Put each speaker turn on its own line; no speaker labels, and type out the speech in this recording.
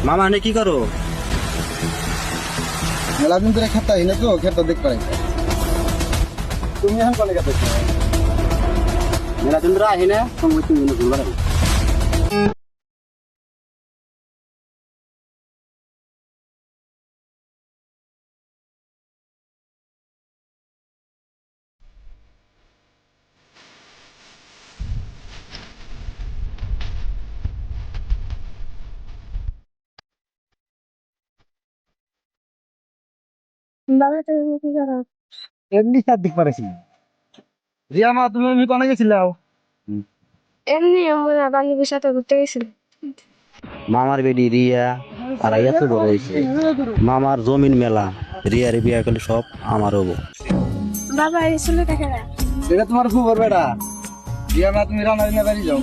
মামা নে কি করো?
মেলা দিন ধরে খেতে আইনে তো খেতে দেখ পাই। তুমি এখন কলে গেছো?
মেলা দিন ধরে আহি না, সময় তুমি ঘুরবার আহি।
বাবা তুমি কি করো?
এমনি চার দিক পারেছি। রিয়া মা তুমি আমি কনে গেছিলাও?
এমনি আমরা বান্ধবীর সাথে ঘুরতে গেছিলাম।
মামার বেডি রিয়া আর আইয়া তো বড় হয়েছে। মামার জমিন মেলা, রিয়ারে বিয়া করলে সব আমার হবো।
বাবা এই ছেলে দেখে না।
এটা তোমার খবর বেটা। রিয়া মা তুমি রান্না বাড়ি যাও।